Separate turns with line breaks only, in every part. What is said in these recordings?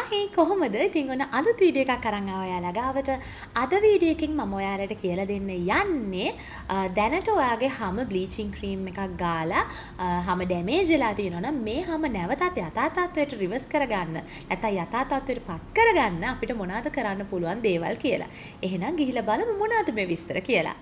Hi කොහොමද? ඉතින් ඔන්න අලුත් වීඩියෝ එකක් අරන් ආවා ඔයාලා ගාවට. අද වීඩියෝ එකකින් මම ඔයාලට කියලා දෙන්න යන්නේ දැනට ඔයාගේ හම බ්ලීචින් ක්‍රීම් එකක් ගාලා හම ඩැමේජ් වෙලා තියෙනවා නම් මේ හම නැවතත් යථා තත්ත්වයට රිවර්ස් කරගන්න නැත්නම් යථා තත්ත්වයට පත් කරගන්න අපිට මොනවද කරන්න පුළුවන් දේවල් කියලා. එහෙනම් ගිහිල්ලා බලමු මොනවද මේ විස්තර කියලා.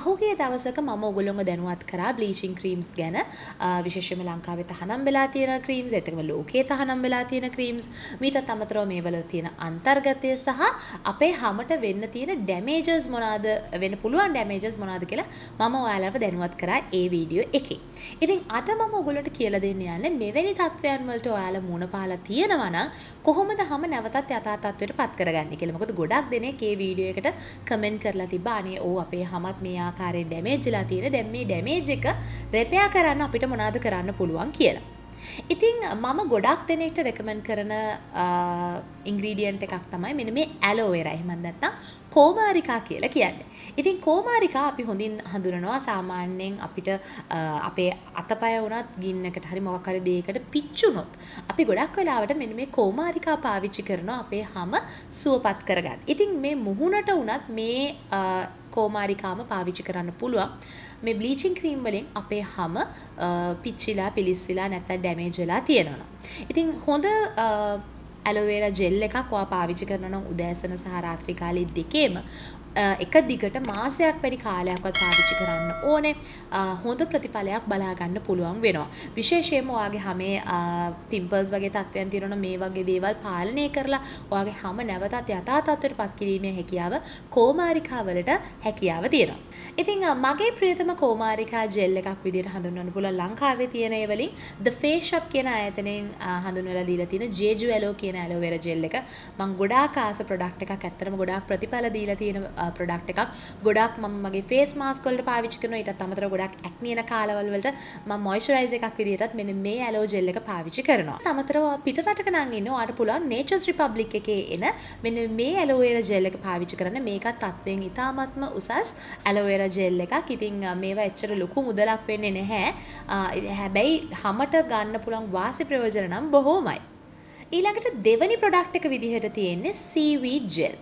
පහුගිය දවසක මම ඔයගොල්ලෝව දැනුවත් කරා බ්ලීචින් ක්‍රීම්ස් ගැන විශේෂයෙන්ම ලංකාවේ තහනම් වෙලා තියෙන ක්‍රීම්ස් ඒකම ලෝකයේ තහනම් වෙලා තියෙන ක්‍රීම්ස් මීටත් අමතරව මේ වල තියෙන අන්තර්ගතය සහ අපේ හමට වෙන්න තියෙන ඩැමේජස් මොනවාද වෙන්න පුළුවන් ඩැමේජස් මොනවාද කියලා මම ඔයාලට දැනුවත් කරා ඒ වීඩියෝ එකේ. ඉතින් අද මම ඔයගොල්ලන්ට කියලා දෙන්න යන්නේ මෙවැනි තත්ත්වයන් වලට ඔයාලා මුණ පාලා තියෙනවා නම් කොහොමද හම නැවතත් යථා තත්ත්වයට පත් කරගන්නේ කියලා. මොකද ගොඩක් දෙනෙක් මේ වීඩියෝ එකට කමෙන්ට් කරලා තිබ්බා අනේ ඕ අපේ හමත් මේ ආකාරයෙන් ඩැමේජ් වෙලා තියෙන. දැන් මේ ඩැමේජ් එක රිපෙයාර් කරන්න අපිට මොනවද කරන්න පුළුවන් කියලා. ඉතින් මම ගොඩක් දෙනෙක්ට රෙකමන්ඩ් කරන ඉන්ග්‍රීඩියන්ට් එකක් තමයි මෙන්න මේ ඇලෝවෙරා. එහෙම නැත්නම් කෝමාරිකා කියලා කියන්නේ. ඉතින් කෝමාරිකා අපි හොඳින් හඳුනනවා සාමාන්‍යයෙන් අපිට අපේ අතපය වුණත් ගින්නකට හරි මොකක් හරි දෙයකට පිච්චුනොත් අපි ගොඩක් වෙලාවට මෙන්න මේ කෝමාරිකා පාවිච්චි කරනවා අපේ හම සුවපත් කරගන්න. ඉතින් මේ මුහුණට වුණත් මේ කෝමාරිකාම පාවිච්චි කරන්න පුළුවන්. මේ බ්ලීචින් ක්‍රීම් වලින් අපේ හම පිච්චිලා පිලිස්සලා නැත්නම් ඩැමේජ් වෙලා තියෙනවා. ඉතින් හොඳ ඇලෝවෙරා ජෙල් එකක් ඔයා පාවිච්චි කරනවා නම් උදෑසන සහ රාත්‍රී කාලේ දෙකේම එක දිගට මාසයක් වැඩි කාලයක්වත් පාවිච්චි කරන්න ඕනේ. හොඳ ප්‍රතිඵලයක් බලා ගන්න පුළුවන් වෙනවා. විශේෂයෙන්ම ඔයාගේ හැමේ පිම්පල්ස් වගේ තත්ත්වයන් තියෙනවා මේ වගේ දේවල් පාලනය කරලා ඔයාගේ හැම නැවතත් යථා තත්ත්වයට පත් කිරීමේ හැකියාව කෝමාරිකා වලට හැකියාව තියෙනවා. ඉතින් මගේ ප්‍රියතම කෝමාරිකා ජෙල් එකක් විදිහට හඳුන්වන්න පුළුවන් ලංකාවේ තියෙන ඒ වලින් The Face Shop කියන ආයතනයෙන් හඳුන්වලා දීලා තියෙන Jeju Aloe කියන ඇලෝවෙරා ජෙල් එක. මම ගොඩාක් ආස ප්‍රොඩක්ට් එකක්. ඇත්තටම ගොඩාක් ප්‍රතිඵල දීලා තියෙන ප්‍රොඩක්ට් එකක්. ගොඩක් මම මගේ ෆේස් මාස්ක් වලට පාවිච්චි කරනවා. ඊටත් අමතරව ගොඩක් ඇක්නි එන කාලවල වලට මම මොයිස්චරයිසර් එකක් විදිහටත් මෙන්න මේ ඇලෝ ජෙල් එක පාවිච්චි කරනවා. අමතරව පිට රටක නම් ඉන්න ඔයාලට පුළුවන් Nature's Republic එකේ එන මෙන්න මේ ඇලෝවෙරා ජෙල් එක පාවිච්චි කරන්න. මේකත් තත්වයෙන් ඉතාමත්ම උසස් ඇලෝවෙරා ජෙල් එකක්. ඉතින් මේවා එච්චර ලොකු මුදලක් වෙන්නේ නැහැ. හැබැයි හැමට ගන්න පුළුවන් වාසි ප්‍රයෝජන නම් බොහෝමයි. ඊළඟට දෙවනි ප්‍රොඩක්ට් එක විදිහට තියෙන්නේ seaweed gel.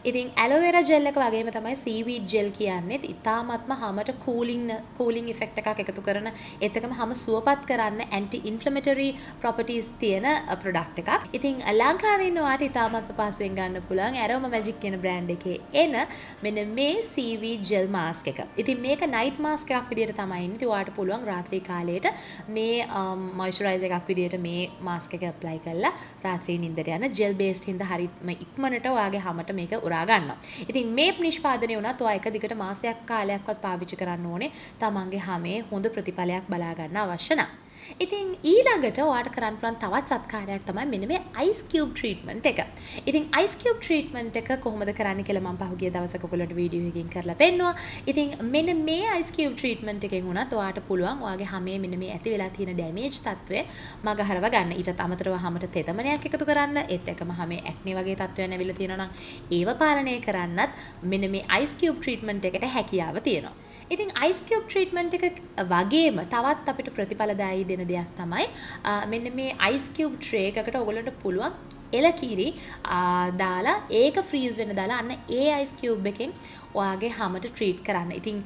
ඉතින් ඇලෝවෙරා ජෙල් එක වගේම තමයි seaweed gel කියන්නේ. ඉතාමත්ම හැමට කූලින් ඉෆෙක්ට් එකක් එකතු කරන ඒකම හැම සුවපත් කරන්න anti inflammatory properties තියෙන ප්‍රොඩක්ට් එකක්. ඉතින් ලංකාවේ ඉන්න ඔයාට ඉතාමත්ම පහසුවෙන් ගන්න පුළුවන් Aroma Magic කියන බ්‍රෑන්ඩ් එකේ එන මෙන්න මේ seaweed gel mask එක. ඉතින් මේක night mask එකක් විදිහට තමයි ඉන්නේ. ඉතින් ඔයාට පුළුවන් රාත්‍රී කාලයට මේ moisturizer එකක් විදිහට මේ mask එක apply කරලා රාත්‍රී නිින්දට යන ජෙල් බේස්ඩ් හින්දා හරියටම ඉක්මනට ඔයාගේ හැමට මේක උරා ගන්නවා. ඉතින් මේ නිෂ්පාදනය වුණත් ඔයා එක දිගට මාසයක් කාලයක්වත් පාවිච්චි කරන්න ඕනේ. තමන්ගේ හැමේ හොඳ ප්‍රතිඵලයක් බලා ගන්න අවශ්‍ය නම්. ඉතින් ඊළඟට ඔයාට කරන්න පුළුවන් තවත් සත්කාරයක් තමයි මෙන්න මේ ice cube treatment එක. ඉතින් ice cube treatment එක කොහොමද කරන්නේ කියලා මම පහුගිය දවසක ඔයගොල්ලන්ට වීඩියෝ එකකින් කරලා පෙන්නුවා. ඉතින් මෙන්න මේ ice cube treatment එකෙන් උනත් ඔයාට පුළුවන් ඔයාගේ හැමේ මෙන්න මේ ඇති වෙලා තියෙන damage තත්ත්වය මගහරව ගන්න. ඊටත් අමතරව හැමට තෙතමනයක් එකතු කරන්න. ඒත් එක්කම හැමේ acne වගේ තත්ත්වයන් ඇවිල්ලා තියෙනවා නම් ඒව පාලනය කරන්නත් මෙන්න මේ ice cube treatment එකට හැකියාව තියෙනවා. ඉතින් ice cube treatment එක වගේම තවත් අපිට ප්‍රතිඵලදායී දෙන දෙයක් තමයි මෙන්න මේ ice cube tray එකකට ඔයගොල්ලන්ට පුළුවන් එලකිරි දාලා ඒක ෆ්‍රීස් වෙන්න දාලා අන්න ඒ ice cube එකෙන් ඔයාගේ හැමට ට්‍රීට් කරන්න. ඉතින්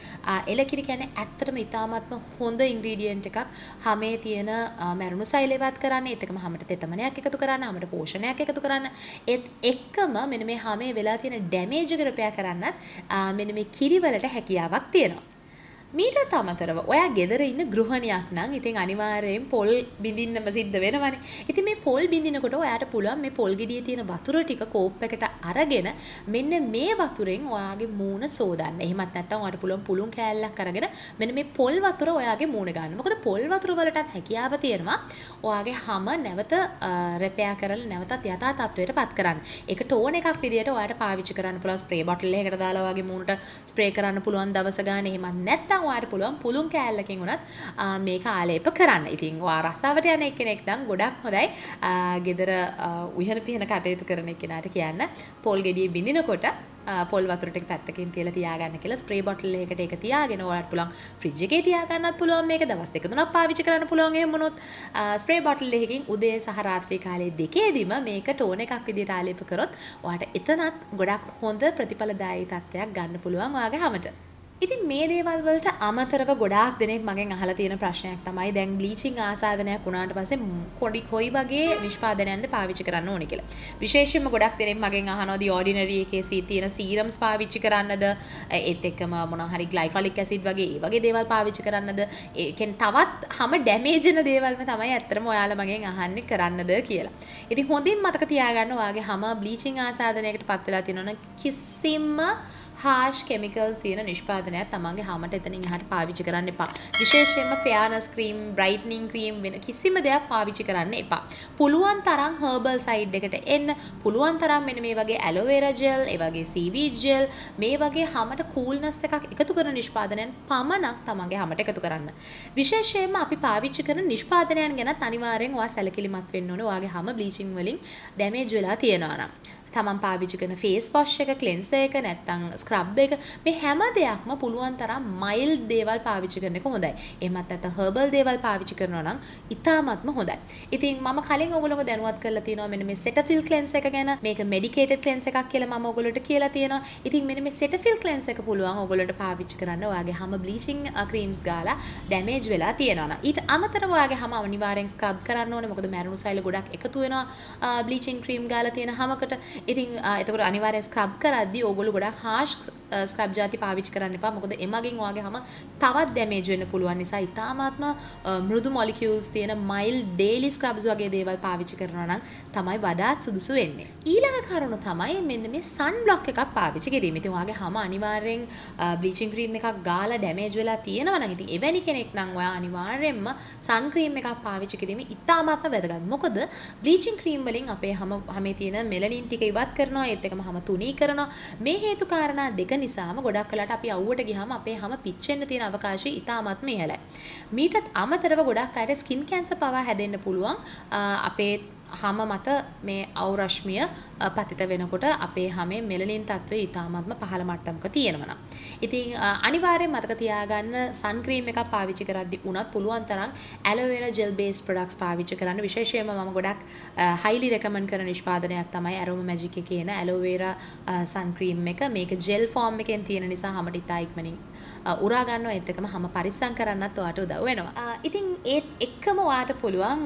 එලකිරි කියන්නේ ඇත්තටම ඉතාමත්ම හොඳ ඉන්ග්‍රීඩියන්ට් එකක්. හැමේ තියෙන මැරුණු සෛලයවත් කරන්න, ඒත් එකම හැමට තෙතමනයක් එකතු කරන්න, හැමට පෝෂණයක් එකතු කරන්න. ඒත් එක්කම මෙන්න මේ හැමේ වෙලා තියෙන ඩැමේජ් එක රිපෙයාර් කරන්නත් මෙන්න මේ කිරි වලට හැකියාවක් තියෙනවා. මීටත් අමතරව ඔයා ගෙදර ඉන්න ගෘහණියක් නම් ඉතින් අනිවාර්යයෙන් පොල් බිඳින්නම සිද්ධ වෙනවනේ. ඉතින් මේ පොල් බිඳිනකොට ඔයාට පුළුවන් මේ පොල් ගෙඩියේ තියෙන වතුර ටික කෝප් එකට අරගෙන මෙන්න මේ වතුරෙන් ඔයාගේ මූණ සෝදන්න. එහෙමත් නැත්නම් ඔයාට පුළුවන් පුළුන් කෑල්ලක් අරගෙන මෙන්න මේ පොල් වතුර ඔයාගේ මූණ ගන්න. මොකද පොල් වතුර වලටත් හැකියාව තියෙනවා ඔයාගේ හම නැවත රෙපෙයාර් කරලා නැවතත් යථා තත්ත්වයට පත් කරන්න. ඒක ටෝන් එකක් විදියට ඔයාට පාවිච්චි කරන්න පුළුවන්. ස්ප්‍රේ බොටල් එකකට දාලා ඔයාගේ මූණට ස්ප්‍රේ කරන්න පුළුවන් දවස ගානේ. එහෙමත් නැත්නම් ඔයාට පුළුවන් පුළුන් කෑල්ලකින් උනත් මේක ආලේප කරන්න. ඉතින් ඔයා රසාවට යන කෙනෙක් නම් ගොඩක් හොඳයි. ගෙදර උයන පිහන කටයුතු කරන කෙනාට කියන්න පොල් ගෙඩිය බිඳිනකොට පොල් වතුර ටික පැත්තකින් තියලා තියාගන්න කියලා ස්ප්‍රේ බොටල් එකකට ඒක තියාගෙන ඔයාලට පුළුවන් ෆ්‍රිජ් එකේ තියාගන්නත් පුළුවන් මේක දවස් දෙක තුනක් පාවිච්චි කරන්න පුළුවන් එහෙම වුණොත් ස්ප්‍රේ බොටල් එකකින් උදේ සහ රාත්‍රී කාලයේ දෙකේදීම මේක ටෝන් එකක් විදිහට ආලේප කරොත් ඔයාට එතනත් ගොඩක් හොඳ ප්‍රතිඵලදායී තත්ත්වයක් ගන්න පුළුවන් ඔයාගේ හැමත. ඉතින් මේ දේවල් වලට අමතරව ගොඩාක් දෙනෙක් මගෙන් අහලා තියෙන ප්‍රශ්නයක් තමයි දැන් බ්ලීචිං ආසාදනයක් වුණාට පස්සේ කොයි වගේ නිෂ්පාදනයක්ද පාවිච්චි කරන්න ඕනේ කියලා. විශේෂයෙන්ම ගොඩක් දෙනෙක් මගෙන් අහනවා දී ඕඩිනරි එකේ තියෙන සීරම්ස් පාවිච්චි කරන්නද ඒත් එක්කම මොනවා හරි ග්ලයිකොලික් ඇසිඩ් වගේ ඒ වගේ දේවල් පාවිච්චි කරන්නද ඒකෙන් තවත් හැම ඩැමේජ් වෙන දේවල්ම තමයි ඇත්තටම ඔයාලා මගෙන් අහන්නේ කරන්නද කියලා. ඉතින් හොඳින් මතක තියාගන්න ඔයාගේ හැම බ්ලීචිං ආසාදනයකට පත් වෙලා තියෙනවනම් කිසිම harsh chemicals තියෙන නිෂ්පාදනයක් තමන්ගේ හැමට එතනින් එහාට පාවිච්චි කරන්න එපා. විශේෂයෙන්ම fairness cream, brightening cream වෙන කිසිම දෙයක් පාවිච්චි කරන්න එපා. පුළුවන් තරම් herbal side එකට එන්න. පුළුවන් තරම් මෙන්න මේ වගේ aloe vera gel, ඒ වගේ seaweed gel, මේ වගේ හැමට coolness එකක් එකතු කරන නිෂ්පාදනයන් පමණක් තමන්ගේ හැමට එකතු කරන්න. විශේෂයෙන්ම අපි පාවිච්චි කරන නිෂ්පාදනයන් ගැන අනිවාර්යෙන් ඔයා සැලකිලිමත් වෙන්න ඕනේ. ඔයාගේ හැම bleaching වලින් damage වෙලා තියෙනවා නම්. තමන් පාවිච්චි කරන ෆේස් වොෂ් එක, ක්ලෙන්සර් එක නැත්නම් ස්ක්‍රබ් එක මේ හැම දෙයක්ම පුළුවන් තරම් මයිල්ඩ් දේවල් පාවිච්චි කරන එක හොඳයි. එහෙමත් නැත්නම් හර්බල් දේවල් පාවිච්චි කරනවා නම් ඉතාමත්ම හොඳයි. ඉතින් මම කලින් ඔයගොල්ලෝව දැනුවත් කරලා තියෙනවා මෙන්න මේ සෙටෆිල් ක්ලෙන්සර් එක ගැන. මේක මෙඩිකේටඩ් ක්ලෙන්සර් එකක් කියලා මම ඔයගොල්ලෝට කියලා තියෙනවා. ඉතින් මෙන්න මේ සෙටෆිල් ක්ලෙන්සර් එක පුළුවන් ඔයගොල්ලෝට පාවිච්චි කරන්න ඔයාගේ හැම බ්ලීචිං ක්‍රීම්ස් ගාලා ඩැමේජ් වෙලා තියෙනවා නම්. ඊට අමතරව ඔයාගේ හැම අනිවාර්යෙන් ස්ක්‍රබ් කරන්න ඕනේ. මොකද මැරුණු සෛල ගොඩක් එකතු වෙනවා බ්ලීචිං ක්‍රීම් ගාලා තියෙන හැමකට. ඉතින් එතකොට අනිවාර්යෙන් ස්ක්‍රබ් කරද්දී ඕගොල්ලෝ ගොඩක් harsh ස්ක්‍රබ් ಜಾති පාවිච්චි කරන්න එපා. මොකද එමගින් ඔයාගේ හැම තවත් ඩැමේජ් වෙන්න පුළුවන් නිසා ඉතාමත්ම මෘදු මොලිකියුල්ස් තියෙන මයිල්ඩ් ඩේලි ස්ක්‍රබ්ස් වගේ දේවල් පාවිච්චි කරනවා නම් තමයි වඩාත් සුදුසු වෙන්නේ. ඊළඟ කරුණ තමයි මෙන්න මේ සන් බ්ලොක් එකක් පාවිච්චි කිරීම. ඉතින් ඔයාගේ හැම අනිවාර්යෙන් බ්ලීචිං ක්‍රීම් එකක් ගාලා ඩැමේජ් වෙලා තියෙනවා නම් ඉතින් එවැනි කෙනෙක් නම් ඔයා අනිවාර්යෙන්ම සන් ක්‍රීම් එකක් පාවිච්චි කිරීම ඉතාමත්ම වැදගත්. මොකද බ්ලීචිං ක්‍රීම් වලින් අපේ හැමේ තියෙන මෙලනින් ටික ඉවත් කරනවා. ඒත් එකම හැම තුනී කරනවා. මේ හේතු කාරණා දෙක නිසාම ගොඩක් වෙලාට අපි අවුවට ගියාම අපේ හැම පිච්චෙන්න තියෙන අවකාශය ඉතාමත්ම ඉහළයි. මීටත් අමතරව ගොඩක් අයට ස්කින් කැන්සර් පවා හැදෙන්න පුළුවන්. අපේ හැම මත මේ අවරශ්මිය පතිත වෙනකොට අපේ හැමේ මෙලනින් තත්ත්වය ඉතාමත්ම පහළ මට්ටමක තියෙනවා නම්. ඉතින් අනිවාර්යෙන් මතක තියාගන්න සන් ක්‍රීම් එකක් පාවිච්චි කරද්දී උනත් පුළුවන් තරම් aloe vera gel based products පාවිච්චි කරන්න. විශේෂයෙන්ම මම ගොඩක් highly recommend කරන නිෂ්පාදනයක් තමයි Aroma Magic එකේ එන aloe vera sun cream එක. මේක gel form එකෙන් තියෙන නිසා හැමට ඉතා ඉක්මනින් උරා ගන්නවා. ඒත් එකම හැම පරිස්සම් කරන්නත් ඔයාට උදව් වෙනවා. ඉතින් ඒත් එක්කම ඔයාට පුළුවන්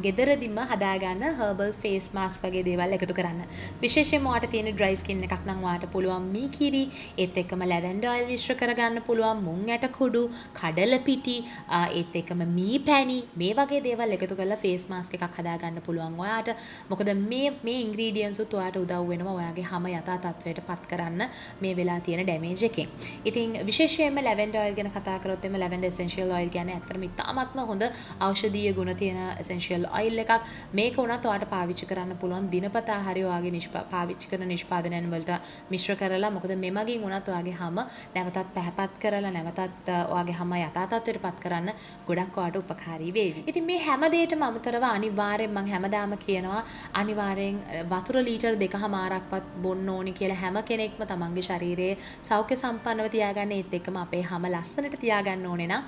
ගෙදරදීම හදාගන්න herbal face mask වගේ දේවල් එකතු කරන්න. විශේෂයෙන්ම ඔයාට තියෙන dry skin එකක් නම් ඔයාට පුළුවන් මී කිරි, ඒත් එක්කම lavender oil මිශ්‍ර කරගන්න පුළුවන්, මුං ඇට කුඩු, කඩල පිටි, ඒත් එක්කම මී පැණි මේ වගේ දේවල් එකතු කරලා face mask එකක් හදාගන්න පුළුවන් ඔයාට. මොකද මේ ingredients උත් ඔයාට උදව් වෙනවා ඔයාගේ හැම යථා තත්ත්වයට පත් කරන්න මේ වෙලා තියෙන damage එකෙන්. ඉතින් විශේෂයෙන්ම lavender oil ගැන කතා කරොත් එimhe lavender essential oil කියන්නේ ඇත්තටම ඉතාමත්ම හොඳ ඖෂධීය ගුණ තියෙන essential oil එකක්. මේක උනත් ඔයාට පාවිච්චි කරන්න පුළුවන් දිනපතා හරි ඔයාගේ පාවිච්චි කරන නිෂ්පාදනයන් වලට මිශ්‍ර කරලා. මොකද මෙමගින් උනත් ඔයාගේ හැම නැවතත් පැහැපත් කරලා නැවතත් ඔයාගේ හැම යථා තත්ත්වයට පත් කරන්න ගොඩක් ඔයාට උපකාරී වේවි. ඉතින් මේ හැම දෙයකටම අමතරව අනිවාර්යෙන් මම හැමදාම කියනවා අනිවාර්යෙන් වතුර ලීටර් 2.5ක්වත් බොන්න ඕනි කියලා හැම කෙනෙක්ම තමන්ගේ ශරීරයේ සෞඛ්‍ය සම්පන්නව තියාගන්න. ඒත් එක්කම අපේ හැම ලස්සනට තියාගන්න ඕනේ නම්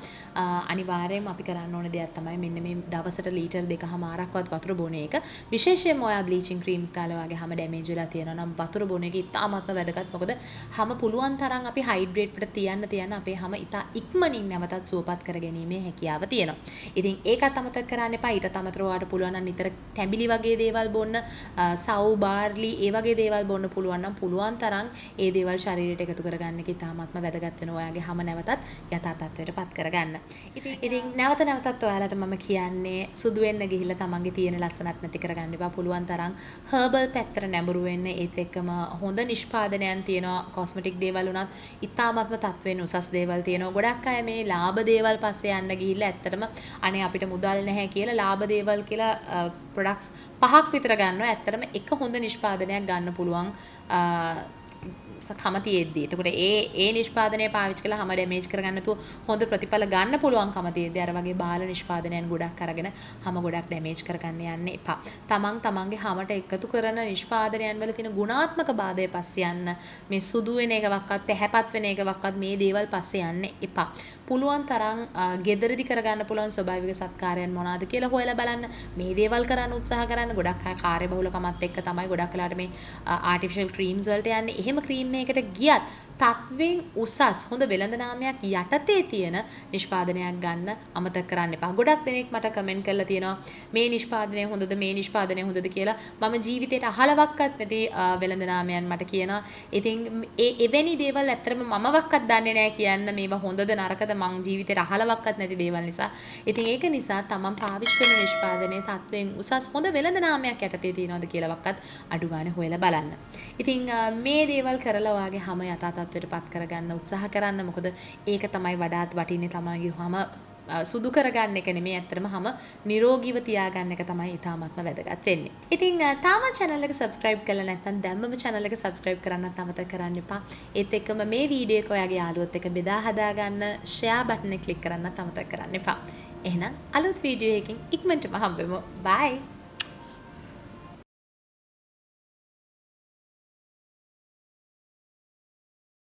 අනිවාර්යෙන්ම අපි කරන්න ඕන දෙයක් තමයි මෙන්න මේ දවසට ලීටර් 2.5ක්වත් වතුර බොන එක. විශේෂයෙන්ම ඔයා බ්ලීචින් ක්‍රීම්ස් ගාලා වගේ හැම ඩැමේජ් වෙලා තියෙනවා නම් වතුර බොන එක ඉතාමත්ම වැදගත්. මොකද හැම පුළුවන් තරම් අපි හයිඩ්‍රේට් වට තියන්න අපේ හැම ඉතා ඉක්මනින් නැවතත් සුවපත් කරගැනීමේ හැකියාව තියෙනවා. ඉතින් ඒකත් අමතක කරන්න එපා. ඊට අමතරව ඔයාලට පුළුවන් නම් නිතර තැඹිලි වගේ දේවල් බොන්න, සව් බාර්ලි ඒ වගේ දේවල් බොන්න පුළුවන් නම් පුළුවන් තරම් ඒ දේවල් ශරීරයට එකතු කරගන්න එක ඉතාමත්ම වැදගත් වෙනවා. ඔයාගේ හැම නැවතත් යථා තත්ත්වයට පත් කරගන්න. ඉතින් නැවතත් ඔයාලට මම කියන්නේ සුදු වෙන්න ගිහිල්ලා තමන්ගේ තියෙන ලස්සනත් නැති කරගන්න එපා. පුළුවන් තරම් හර්බල් පැත්තට නැඹුරු වෙන්න. ඒත් එක්කම හොඳ නිෂ්පාදනයන් තියෙනවා. කොස්මටික් දේවල් උනත් ඉතාමත්ම තත්වෙන් උසස් දේවල් තියෙනවා. ගොඩක් අය මේ ලාභ දේවල් පස්සේ යන්න ගිහිල්ලා ඇත්තටම අනේ අපිට මුදල් නැහැ කියලා ලාභ දේවල් කියලා ප්‍රොඩක්ට්ස් 5ක් විතර ගන්නවා. ඇත්තටම එක හොඳ නිෂ්පාදනයක් ගන්න පුළුවන් කමතියෙද්දී. එතකොට ඒ නිෂ්පාදනය පාවිච්චි කරලා හැම ඩැමේජ් කරගන්න නැතුව හොඳ ප්‍රතිඵල ගන්න පුළුවන් කමතියෙද්දී අර වගේ බාල නිෂ්පාදනයන් ගොඩක් අරගෙන හැම ගොඩක් ඩැමේජ් කරගන්න යන්න එපා. තමන්ගේ හැමට එකතු කරන නිෂ්පාදනයන් වල තියෙන ගුණාත්මක භාවය පස්සේ යන්න. මේ සුදු වෙන එකවක්වත් පැහැපත් වෙන එකවක්වත් මේ දේවල් පස්සේ යන්න එපා. පුළුවන් තරම් ගෙදරදි කරගන්න පුළුවන් ස්වභාවික සත්කාරයන් මොනවාද කියලා හොයලා බලන්න. මේ දේවල් කරන්න උත්සාහ කරන්න. ගොඩක් අය කාර්යබහුලකමත් එක්ක තමයි ගොඩක් වෙලාට මේ ආටිෆිෂල් ක්‍රීම්ස් වලට යන්නේ. එහෙම ක්‍රීම් මේකට ගියත් තත්වෙන් උසස් හොඳ වෙළඳ නාමයක් යටතේ තියෙන නිෂ්පාදනයක් ගන්න අමතක කරන්න එපා. ගොඩක් දෙනෙක් මට කමෙන්ට් කරලා තියෙනවා මේ නිෂ්පාදනය හොඳද මේ නිෂ්පාදනය හොඳද කියලා. මම ජීවිතේට අහලවක්වත් නැති වෙළඳ නාමයන් මට කියනවා. ඉතින් එවැනි දේවල් ඇත්තටම මමවත් දන්නේ නැහැ කියන්න මේවා හොඳද නරකද මං ජීවිතේට අහලවක්වත් නැති දේවල් නිසා. ඉතින් ඒක නිසා තමන් පාවිච්චි කරන නිෂ්පාදනයේ තත්වෙන් උසස් හොඳ වෙළඳ නාමයක් යටතේ තියෙනවද කියලාවත් අඩු ගන්න හොයලා බලන්න. ඉතින් මේ දේවල් කරලා ඔයාගේ හැම යථා තත්ත්වයට පත් කරගන්න උත්සාහ කරන්න. මොකද ඒක තමයි වඩාත් වටින්නේ. තමයිගේ හැම සුදු කරගන්න එක නෙමෙයි ඇත්තටම හැම නිරෝගීව තියාගන්න එක තමයි ඉතාමත්ම වැදගත් වෙන්නේ. ඉතින් තාම channel එක subscribe කරලා නැත්නම් දැම්මම channel එක subscribe කරන්නත් අමතක කරන්න එපා. ඒත් එක්කම මේ වීඩියෝ එක ඔයාගේ යාළුවොත් එක්ක බෙදා හදා ගන්න share button එක click කරන්නත් අමතක කරන්න එපා. එහෙනම් අලුත් වීඩියෝ එකකින් ඉක්මනටම හම්බෙමු. bye.